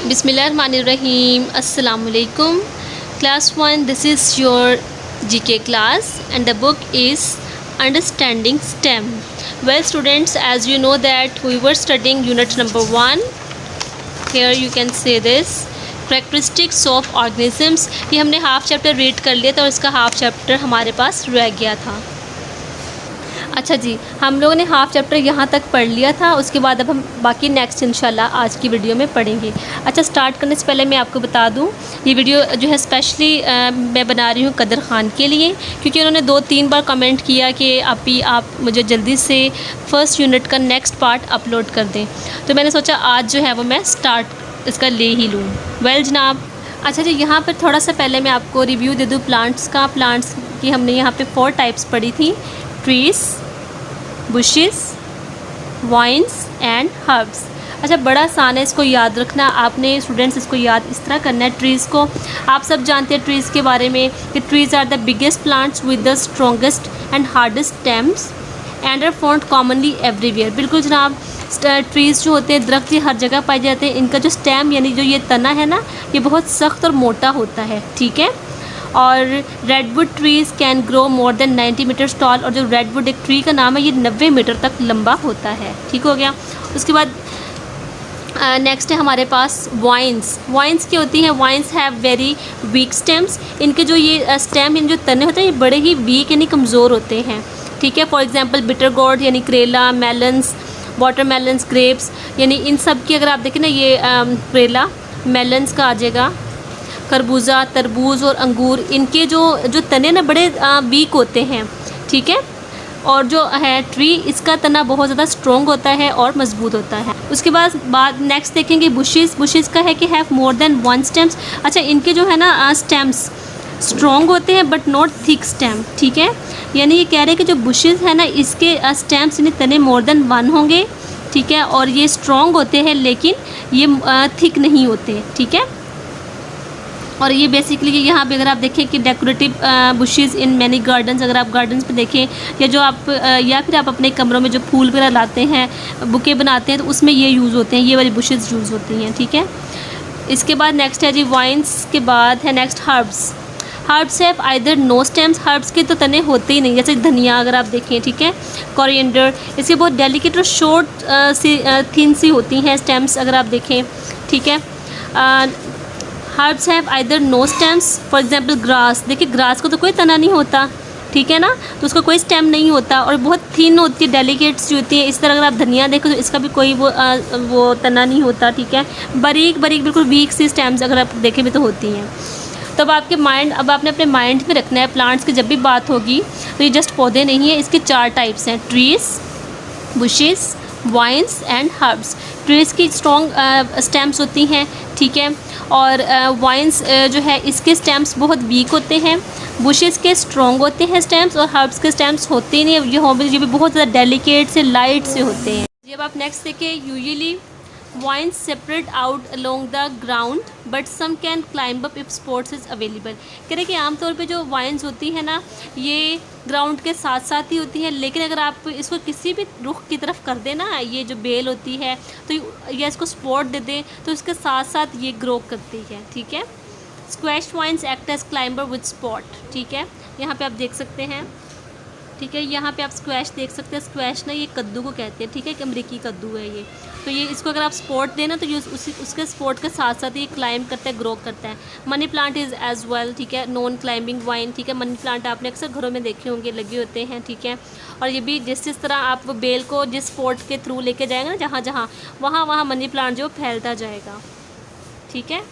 Bismillahirrahmanirrahim. Assalamu alaikum. Class 1, this is your GK class and the book is Understanding STEM. Well students, as you know that we were studying unit number 1. Here you can say this characteristics of organisms. ये हमने half chapter read कर लिया था और इसका half chapter हमारे पास रह गया था। अच्छा जी, हम लोगों ने हाफ़ चैप्टर यहाँ तक पढ़ लिया था। उसके बाद अब हम बाकी नेक्स्ट इंशाल्लाह आज की वीडियो में पढ़ेंगे। अच्छा, स्टार्ट करने से पहले मैं आपको बता दूँ, ये वीडियो जो है स्पेशली मैं बना रही हूँ कदर ख़ान के लिए, क्योंकि उन्होंने 2-3 बार कमेंट किया कि आप मुझे जल्दी से फ़र्स्ट यूनिट का नेक्स्ट पार्ट अपलोड कर दें। तो मैंने सोचा आज जो है वो मैं स्टार्ट इसका ले ही लूँ। वेल जनाब, अच्छा जी, यहाँ पर थोड़ा सा पहले मैं आपको रिव्यू दे दूँ प्लांट्स का। प्लांट्स की हमने यहाँ पे 4 टाइप्स पढ़ी थी, trees, bushes, vines and herbs. अच्छा, बड़ा आसान है इसको याद रखना। आपने स्टूडेंट्स इसको याद इस तरह करना है। ट्रीज़ को आप सब जानते हैं ट्रीज़ के बारे में कि trees are the biggest plants with the strongest and hardest stems and are found commonly everywhere. बिल्कुल जनाब, ट्रीज़ जो होते हैं, दरख्त ये हर जगह पाए जाते हैं। इनका जो स्टेम यानी जो ये तना है ना, ये बहुत सख्त और मोटा होता है, ठीक है। और redwood trees can grow more than 90 metres tall. और जो रेडवुड एक ट्री का नाम है, ये 90 मीटर तक लंबा होता है, ठीक हो गया। उसके बाद नेक्स्ट है हमारे पास वाइन्स। वाइन्स क्या होती हैं? Vines have very weak stems. इनके जो ये स्टेम इन जो तने होते हैं, ये बड़े ही वीक यानी कमज़ोर होते हैं, ठीक है। फॉर एग्जांपल बिटर गोर्ड यानी करेला, मेलन्स, वाटरमेलन्स, ग्रेप्स, यानी इन सब की अगर आप देखें ना, ये करेला, मेलन्स का आ जाएगा, खरबूजा, तरबूज और अंगूर, इनके जो तने ना बड़े वीक होते हैं, ठीक है। और जो है ट्री, इसका तना बहुत ज़्यादा स्ट्रॉन्ग होता है और मजबूत होता है। उसके बाद नेक्स्ट देखेंगे बुशेस। बुशेस का है कि हैव मोर देन 1 स्टेम्स। अच्छा, इनके जो है ना स्टेम्स स्ट्रॉन्ग होते हैं बट नॉट थिक स्टेम, ठीक है। यानी ये कह रहे हैं कि जो बुशेस है ना, इसके स्टेम्स यानी तने मोर देन 1 होंगे, ठीक है। और ये स्ट्रॉन्ग होते हैं लेकिन ये थिक नहीं होते, ठीक है। और ये बेसिकली यहाँ पे अगर आप देखें कि decorative bushes in many gardens, अगर आप गार्डन्स पे देखें या जो आप या फिर आप अपने कमरों में जो फूल वगैरह लाते हैं, बुके बनाते हैं, तो उसमें ये यूज़ होते हैं, ये वाली बुशेस यूज़ होती हैं, ठीक है। इसके बाद नेक्स्ट है जी वाइन्स के बाद है next herbs. Herbs have either no stems. Herbs के तो तने होते ही नहीं, जैसे धनिया अगर आप देखें, ठीक है, कोरिएंडर, इसके बहुत डेलिकेट और शॉर्ट सी थिन सी होती हैं स्टेम्स अगर आप देखें, ठीक है। Herbs have either no stems. For example grass, देखिए ग्रास को तो कोई तना नहीं होता, ठीक है ना, तो उसका कोई स्टेम नहीं होता और बहुत थिन होती है, डेलिकेट्स जो होती है। इस तरह अगर आप धनिया देखो तो इसका भी कोई वो तना नहीं होता, ठीक है। बारीक बारीक बिल्कुल वीक सी स्टेम्स अगर आप देखें भी तो होती हैं। तो अब आपने अपने माइंड में रखना है, प्लांट्स की जब भी बात होगी तो ये जस्ट पौधे नहीं है, इसके 4 टाइप्स हैं, trees, bushes, vines and herbs. Trees की स्ट्रॉन्ग स्टेम्स होती हैं, ठीक है। और वाइन्स जो है इसके स्टेम्स बहुत वीक होते हैं, बुशेस के स्ट्रॉन्ग होते हैं स्टेम्स, और हर्ब्स के स्टेम्स होते ही नहीं, ये भी बहुत ज़्यादा डेलिकेट से लाइट से होते हैं। जब आप नेक्स्ट देखें, usually vines separate out along the ground but some can climb up if support is available. कह रहे कि आमतौर पे जो वाइन्स होती है ना, ये ग्राउंड के साथ साथ ही होती है, लेकिन अगर आप इसको किसी भी रुख की तरफ कर दें ना, ये जो बेल होती है, तो या इसको सपोर्ट दे दें तो इसके साथ साथ ये ग्रो करती है, ठीक है। Squash vines act as climber with support, ठीक है, यहाँ पे आप देख सकते हैं, ठीक है। यहाँ पे आप स्क्वैश देख सकते हैं। स्क्वैश ना ये कद्दू को कहते हैं, ठीक है, कि अमरीकी कद्दू है ये। तो ये इसको अगर आप सपोर्ट देना तो ये उसके सपोर्ट के साथ साथ ये क्लाइंब करता है, ग्रो करता है। Money plant is as well, ठीक है, नॉन क्लाइंबिंग वाइन, ठीक है। मनी प्लांट आपने अक्सर घरों में देखे होंगे, लगे होते हैं, ठीक है। और ये भी जिस तरह आप वो बेल को जिस सपोर्ट के थ्रू लेके जाएंगे ना, जहाँ जहाँ वहाँ मनी प्लांट जो फैलता जाएगा, ठीक है।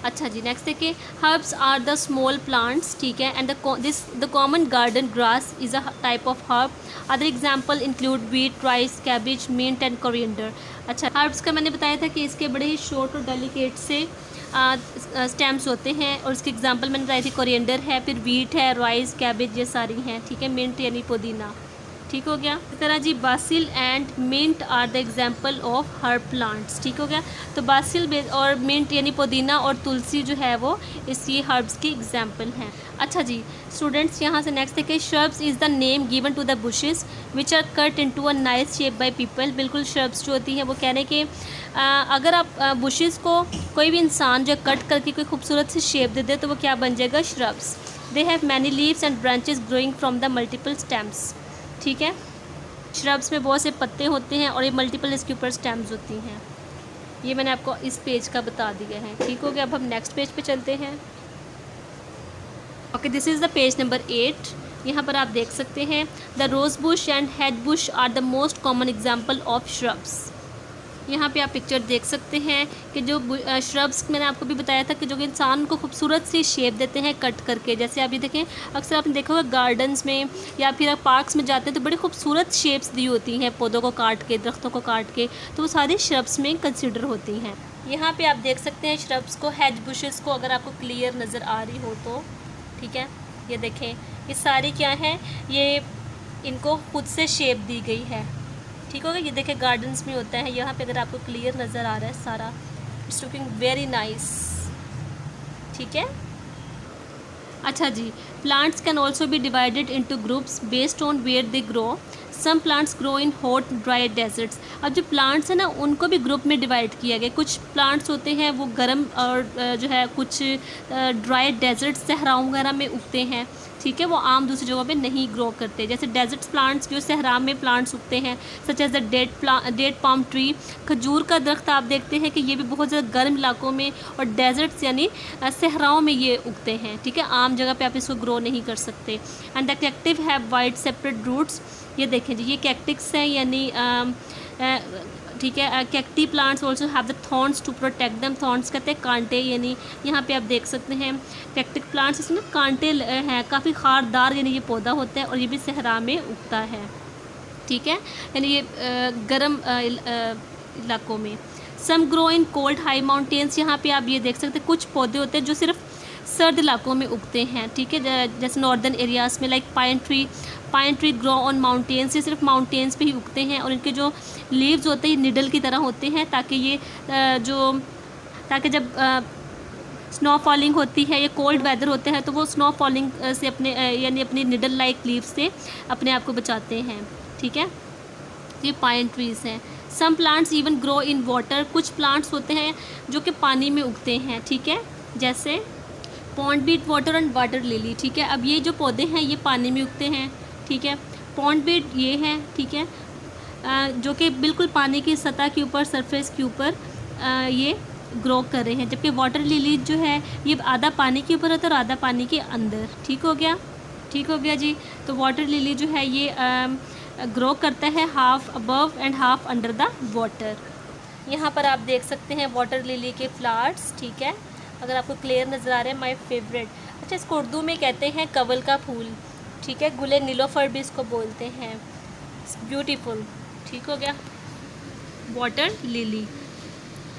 अच्छा जी, नेक्स्ट देखिए, herbs are the small plants, ठीक है, and the common garden grass is a type of herb. Other example include wheat, rice, cabbage, mint and coriander. अच्छा, हर्ब्स का मैंने बताया था कि इसके बड़े ही शॉर्ट और डेलिकेट से स्टेम्स होते हैं, और इसके एग्जाम्पल मैंने बताई थी, कोरिएंडर है, फिर वीट है, राइस, कैबेज, ये सारी हैं, ठीक है। मिंट यानी पुदीना, ठीक हो गया। इस तरह जी basil and mint are the example of herb plants, ठीक हो गया। तो बासिल और मिंट यानी पुदीना और तुलसी जो है वो इसकी हर्ब्स की एग्जाम्पल हैं। अच्छा जी स्टूडेंट्स, यहाँ से नेक्स्ट देखिए, shrubs is the name given to the bushes which are cut into a nice shape by people. बिल्कुल श्रब्स जो होती हैं वो कहने के अगर आप बुशेस को कोई भी इंसान जो कट करके कोई खूबसूरत सी शेप दे दे तो वो क्या बन जाएगा, shrubs. They have many leaves and branches growing from the multiple stems, ठीक है। श्रब्स में बहुत से पत्ते होते हैं और ये मल्टीपल इसके ऊपर स्टेम्स होती हैं। ये मैंने आपको इस पेज का बता दिया है, ठीक हो गया। अब हम नेक्स्ट पेज पे चलते हैं। Okay, this is the page number 8। यहाँ पर आप देख सकते हैं the rose bush and hedge bush are the most common example of shrubs. यहाँ पे आप पिक्चर देख सकते हैं कि जो श्रब्स मैंने आपको भी बताया था कि जो कि इंसान को खूबसूरत सी शेप देते हैं कट करके। जैसे आप ये देखें, अक्सर आपने देखा होगा गार्डन्स में या फिर आप पार्क्स में जाते हैं तो बड़ी खूबसूरत शेप्स दी होती हैं पौधों को काट के, दरख्तों को काट के, तो वो सारी श्रब्स में कंसिडर होती हैं। यहाँ पे आप देख सकते हैं श्रब्स को, हेज बुशेस को, अगर आपको क्लियर नज़र आ रही हो तो, ठीक है। ये देखें, ये सारी क्या है, ये इनको खुद से शेप दी गई है, ठीक होगा। ये देखें गार्डन्स में होता है, यहाँ पे अगर आपको क्लियर नज़र आ रहा है सारा, इट्स लुकिंग वेरी नाइस, ठीक है। अच्छा जी, plants can also be divided into groups based on where they grow. Some plants grow in hot dry deserts. अब जो प्लांट्स हैं ना उनको भी ग्रुप में डिवाइड किया गया। कुछ प्लांट्स होते हैं वो गर्म और जो है कुछ ड्राई डेजर्ट सहराओं वगैरह में उगते हैं, ठीक है। वो आम दूसरी जगहों पे नहीं ग्रो करते। जैसे डेजर्ट प्लांट्स जो सहरा में प्लांट्स उगते हैं, such as the date palm tree. खजूर का दरख्त आप देखते हैं कि ये भी बहुत ज़्यादा गर्म इलाकों में और डेजर्ट्स यानी सहराओं में ये उगते हैं, ठीक है। आम जगह पे आप इसको ग्रो नहीं कर सकते। And the cacti have wide separate roots. ये देखें जी, ये कैक्टिक्स हैं यानी ठीक है। Cacti plants also have the thorns to protect them. Thorns कहते हैं कांटे, यानी यहाँ पे आप देख सकते हैं कैक्टिक प्लांट्स इसमें कांटे हैं, काफ़ी खारदार यानी ये पौधा होता है और ये भी सहरा में उगता है, ठीक है, यानी ये गर्म इलाकों में। Some grow in cold high mountains. यहाँ पे आप ये देख सकते हैं कुछ पौधे होते हैं जो सिर्फ सर्द इलाकों में उगते हैं, ठीक है। जैसे नॉर्दर्न एरियाज़ में like pine tree grow on mountains. ये सिर्फ माउंटेन्स पे ही उगते हैं और इनके जो लीव्स होते हैं निडल की तरह होते हैं ताकि जब स्नो फॉलिंग होती है या कोल्ड वेदर होता है तो वो स्नो फॉलिंग से अपने यानी अपनी निडल लाइक लीव्स से अपने आप को बचाते हैं, ठीक है। ये पाइन ट्रीज़ हैं। Some plants even grow in water. कुछ प्लांट्स होते हैं जो कि पानी में उगते हैं, ठीक है, जैसे pond weed, water and water lily, ठीक है। अब ये जो पौधे हैं ये पानी में उगते हैं, ठीक है। पॉन्ड बीट ये है, ठीक है, जो कि बिल्कुल पानी की सतह के ऊपर, सरफेस के ऊपर ये ग्रो कर रहे हैं, जबकि वाटर लिली जो है ये आधा पानी के ऊपर होता है और आधा पानी के अंदर, ठीक हो गया जी। तो वाटर लिली जो है ये ग्रो करता है half above and half under the water. यहाँ पर आप देख सकते हैं वाटर लिली के फ्लावर्स, ठीक है, अगर आपको क्लियर नज़र आ रहे हैं। My favourite. अच्छा, इसको उर्दू में कहते हैं कवल का फूल, ठीक है। गुले नीलोफर भी इसको बोलते हैं। ब्यूटीफुल, ठीक हो गया। वाटर लिली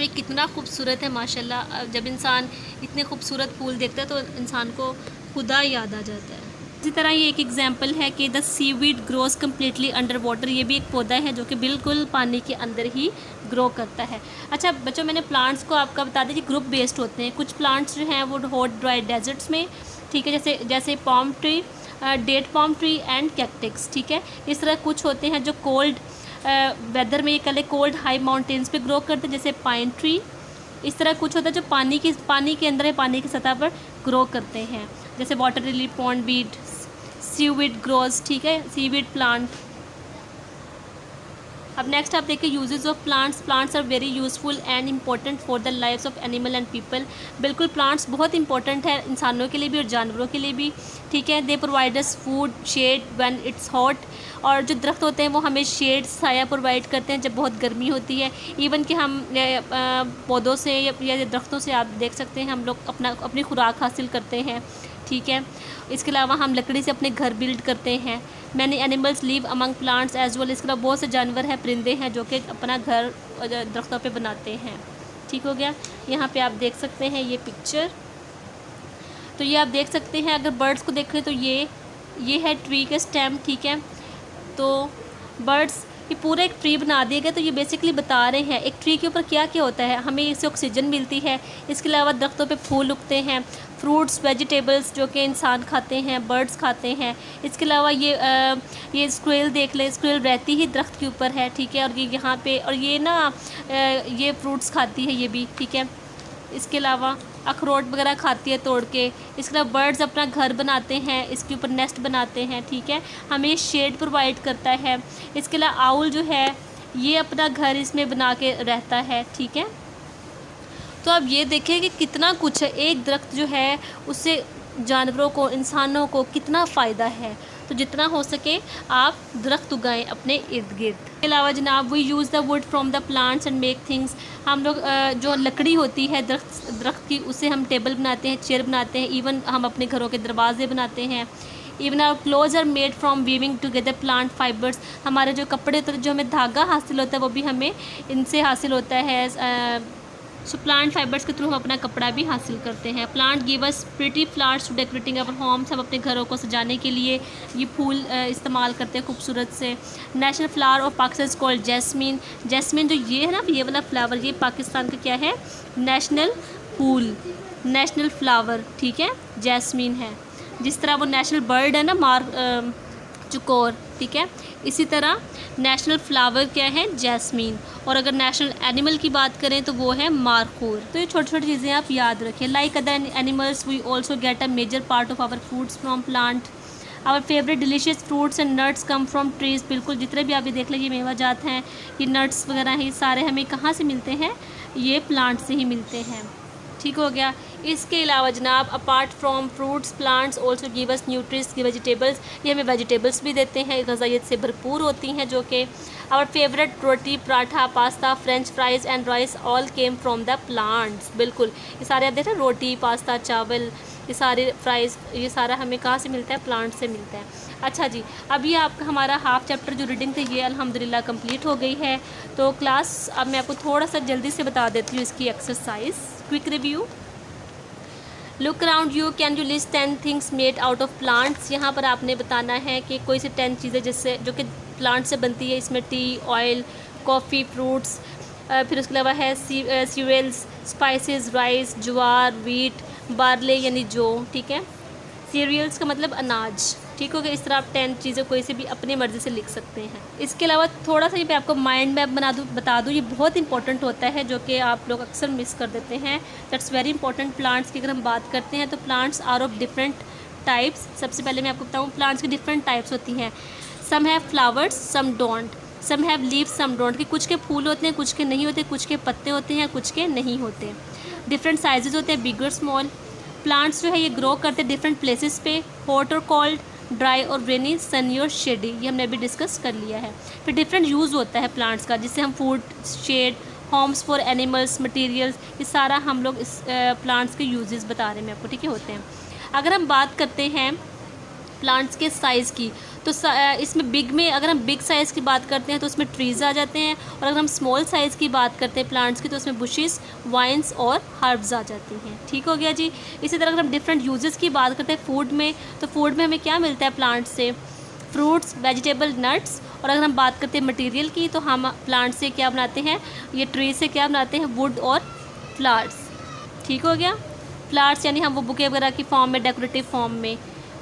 ये कितना खूबसूरत है माशाल्लाह। जब इंसान इतने खूबसूरत फूल देखता है तो इंसान को खुदा याद आ जाता है। इसी तरह ये एक एग्जांपल है कि the seaweed grows completely under water. ये भी एक पौधा है जो कि बिल्कुल पानी के अंदर ही ग्रो करता है। अच्छा बच्चों, मैंने प्लांट्स को आपका बता दें कि ग्रुप बेस्ड होते हैं। कुछ प्लांट्स जो हैं वो हॉट ड्राई डेजर्ट्स में, ठीक है, जैसे palm tree, date palm tree and cactus, ठीक है। इस तरह कुछ होते हैं जो कोल्ड वेदर में, ये कोल्ड हाई माउंटेन्स पे ग्रो करते हैं, जैसे पाइन ट्री। इस तरह कुछ होता है जो पानी के अंदर है, पानी की सतह पर ग्रो करते हैं, जैसे water lily, pond weed, seaweed grows, ठीक है, सीवीड प्लांट। अब नेक्स्ट आप देखिए uses of plants. Plants are very useful and important for the lives of animal and people. बिल्कुल प्लांट्स बहुत इंपॉर्टेंट है इंसानों के लिए भी और जानवरों के लिए भी, ठीक है। They provide us food, shade when it's hot. और जो दरख्त होते हैं वो हमें शेड, साया प्रोवाइड करते हैं जब बहुत गर्मी होती है। इवन कि हम पौधों से या दरख्तों से आप देख सकते हैं हम लोग अपनी खुराक हासिल करते हैं, ठीक है। इसके अलावा हम लकड़ी से अपने घर बिल्ड करते हैं। Many animals live among plants as well. इसके अलावा बहुत से जानवर हैं, परिंदे हैं जो कि अपना घर दरख्तों पे बनाते हैं, ठीक हो गया। यहाँ पे आप देख सकते हैं ये पिक्चर, तो ये आप देख सकते हैं। अगर बर्ड्स को देखें तो ये है ट्री के स्टेम, ठीक है। तो बर्ड्स, ये पूरा एक ट्री बना दिया गया। तो ये बेसिकली बता रहे हैं एक ट्री के ऊपर क्या क्या होता है, हमें इससे ऑक्सीजन मिलती है, इसके अलावा दरख्तों पे फूल उगते हैं, फ्रूट्स वेजिटेबल्स जो कि इंसान खाते हैं, बर्ड्स खाते हैं। इसके अलावा ये स्क्वेल देख ले, स्क्वेल रहती ही दरख्त के ऊपर है, ठीक है, और ये यहाँ पे, और ये ना ये फ्रूट्स खाती है ये भी, ठीक है। इसके अलावा अखरोट वगैरह खाती है तोड़ के। इसके अलावा बर्ड्स अपना घर बनाते हैं, इसके ऊपर नेस्ट बनाते हैं, ठीक है, हमें शेड प्रोवाइड करता है। इसके अलावा आउल जो है ये अपना घर इसमें बना के रहता है, ठीक है। तो आप ये देखें कि कितना कुछ है, एक दरख्त जो है उससे जानवरों को, इंसानों को कितना फ़ायदा है। तो जितना हो सके आप दरख्त उगाएं अपने इर्द गिर्द। इसके अलावा जनाब we use the wood from the plants and make things, हम लोग जो लकड़ी होती है दरख्त की, उससे हम टेबल बनाते हैं, चेयर बनाते हैं, इवन हम अपने घरों के दरवाजे बनाते हैं। Even our clothes are made from weaving together plant fibres, हमारे जो कपड़े होते हैं, जो हमें धागा हासिल होता है वो भी हमें इनसे हासिल होता है। सो प्लांट फाइबर्स के थ्रू हम अपना कपड़ा भी हासिल करते हैं। Plant give us pretty flowers to decorating our homes, हम अपने घरों को सजाने के लिए ये फूल इस्तेमाल करते हैं खूबसूरत से। National flower of Pakistan is called jasmine, jasmine जो ये है ना, ये वाला फ्लावर, ये पाकिस्तान का क्या है, नेशनल फूल, नेशनल फ्लावर, ठीक है, जैस्मीन है। जिस तरह वो नेशनल बर्ड है ना चुकोर, ठीक है, इसी तरह नेशनल फ्लावर क्या है, जैस्मीन। और अगर नेशनल एनिमल की बात करें तो वो है मारखूर। तो ये छोटी छोटी चीज़ें आप याद रखें। Like other animals we also get a major part of our foods from plant. Our favourite delicious fruits and nuts come from trees, बिल्कुल जितने भी आप ये देख लें, ये मेवा जात हैं, ये नट्स वगैरह हैं, ये सारे हमें कहाँ से मिलते हैं, ये प्लांट से ही मिलते हैं, ठीक हो गया। इसके अलावा जनाब apart from fruits plants also give us nutrients की वेजिटेबल्स, ये हमें वेजिटेबल्स भी देते हैं, ग़िज़ाइयत से भरपूर होती हैं जो कि our favourite roti, paratha, pasta, French fries and rice all came from the plants. बिल्कुल ये सारे आप देखें, रोटी, पास्ता, चावल, ये सारे फ्राइज़, ये सारा हमें कहाँ से मिलता है, प्लांट से मिलता है। अच्छा जी, अभी आपका हमारा हाफ़ चैप्टर जो रीडिंग थी ये अल्हम्दुलिल्लाह कंप्लीट हो गई है। तो क्लास अब मैं आपको थोड़ा सा जल्दी से बता देती हूँ इसकी exercise, quick review. Look around you, can you list 10 things made out of plants. यहाँ पर आपने बताना है कि कोई सी 10 चीज़ें जिससे जो कि प्लांट से बनती है। इसमें टी, ऑयल, कॉफ़ी, फ्रूट्स, फिर उसके अलावा है सीरियल्स, स्पाइसेस, राइस, ज्वार, वीट, बार्ले यानी जौ, ठीक है, सीरियल्स का मतलब अनाज, ठीक हो गया। इस तरह आप 10 चीज़ें कोई से भी अपनी मर्ज़ी से लिख सकते हैं। इसके अलावा थोड़ा सा ये मैं आपको माइंड मैप बता दूँ, ये बहुत इंपॉर्टेंट होता है जो कि आप लोग अक्सर मिस कर देते हैं। That's very important. प्लांट्स की अगर हम बात करते हैं तो plants are of different types. सबसे पहले मैं आपको बताऊँ प्लांट्स की डिफरेंट टाइप्स होती हैं। Some have flowers, some don't, some have leaves, some don't, कि कुछ के फूल होते हैं, कुछ के नहीं होते, कुछ के पत्ते होते हैं, कुछ के नहीं होते। डिफरेंट साइजेज़ होते हैं, बिग और स्मॉल। प्लांट्स जो है ये ग्रो करते हैं डिफरेंट प्लेसेस पे, हॉट और कोल्ड, ड्राई और रेनी, सनी और शेडी, ये हमने अभी डिस्कस कर लिया है। फिर डिफरेंट यूज़ होता है प्लांट्स का, जिससे हम food, shade, homes for animals, materials, ये सारा हम लोग इस प्लांट्स के यूजेस बता रहे हैं आपको, ठीक है, होते हैं। अगर हम बात करते हैं प्लांट्स के साइज़ की, तो इसमें बिग में अगर हम बिग साइज़ की बात करते हैं तो उसमें ट्रीज़ आ जाते हैं, और अगर हम स्मॉल साइज़ की बात करते हैं प्लांट्स की तो उसमें बुशेस, वाइन्स और हर्ब्स आ जाती हैं, ठीक हो गया जी। इसी तरह अगर हम डिफरेंट यूजेस की बात करते हैं फूड में, तो फूड में हमें क्या मिलता है प्लांट से, फ्रूट्स, वेजिटेबल, नट्स। और अगर हम बात करते हैं मटेरियल की तो हम प्लांट से क्या बनाते हैं, ये ट्री से क्या बनाते हैं, वुड और फ्लावर्स, ठीक हो गया। फ्लावर्स यानी हम वो बुके वगैरह की फॉर्म में, डेकोरेटिव फॉर्म में।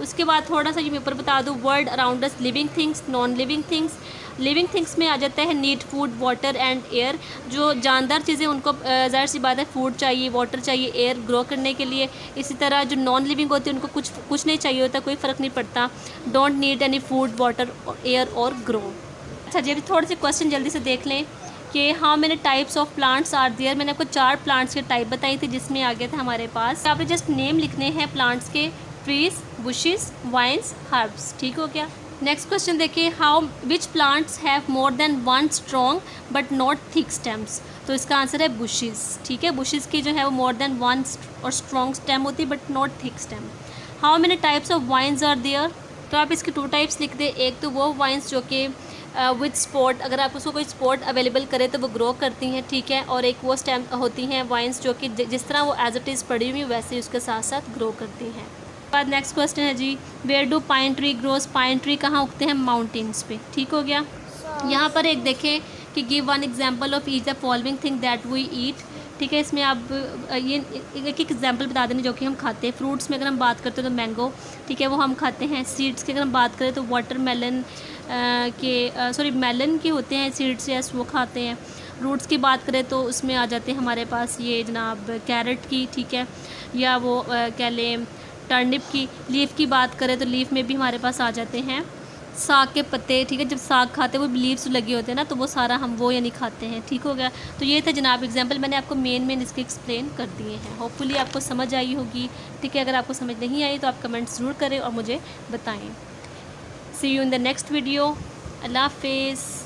उसके बाद थोड़ा सा ये मैं ऊपर बता दूँ, world around us, living things, non living things. Living things में आ जाता है need food, water and air. जो जानदार चीज़ें उनको ज़ाहिर सी बात है फूड चाहिए, वाटर चाहिए, एयर ग्रो करने के लिए। इसी तरह जो नॉन लिविंग होती है उनको कुछ नहीं चाहिए होता, कोई फ़र्क नहीं पड़ता, don't need any food, water, air और ग्रो। अच्छा जी, अभी थोड़े से क्वेश्चन जल्दी से देख लें कि how many types of plants are there. मैंने आपको 4 प्लांट्स के टाइप बताई थी जिसमें आ गया था हमारे पास, आपने जस्ट नेम लिखने हैं प्लांट्स के, ट्रीज, बुशेस, वाइन्स, हर्ब्स, ठीक हो गया। नेक्स्ट क्वेश्चन देखिए, how which plants have more than one strong but not thick stems. तो इसका आंसर है बुशेस, ठीक है। बुशेस की जो है वो मोर देन वन और स्ट्रॉन्ग स्टेम होती है but not thick stem. How many types of vines are there. तो आप इसके 2 टाइप्स लिख दें। एक तो वो वाइन्स जो कि विद स्पॉट, अगर आप उसको कोई स्पॉट अवेलेबल करें तो वो ग्रो करती हैं, ठीक है। और एक वो स्टेम होती हैं वाइन्स जो कि जिस तरह वो एज इट इज़ पड़ी हुई वैसे ही उसके साथ साथ ग्रो करती हैं, बाद नेक्स्ट क्वेश्चन है जी, where do pine tree grows, pine tree कहाँ उगते हैं, माउंटेन्स पे, ठीक हो गया। यहाँ पर एक देखें कि give one example of each the following thing that we eat, ठीक है। इसमें आप ये एक एग्जांपल बता देंगे जो कि हम खाते हैं। फ्रूट्स में अगर हम बात करते हैं तो मैंगो, ठीक है, वो हम खाते हैं। सीड्स की अगर हम बात करें तो वाटरमेलन मेलन के होते हैं सीड्स, यस, वो खाते हैं। रूट्स की बात करें तो उसमें आ जाते हैं हमारे पास ये जनाब कैरेट की, ठीक है, या वो कह लें टर्निप की। लीफ की बात करें तो लीफ में भी हमारे पास आ जाते हैं साग के पत्ते, ठीक है। जब साग खाते हैं वो लीव्स लगे होते हैं ना, तो वो सारा हम वो यानी खाते हैं, ठीक हो गया। तो ये था जनाब एग्जांपल, मैंने आपको मेन इसके एक्सप्लेन कर दिए हैं। होपफुली आपको समझ आई होगी, ठीक है। अगर आपको समझ नहीं आई तो आप कमेंट ज़रूर करें और मुझे बताएं। See you in the next video. अल्लाह हाफिज़।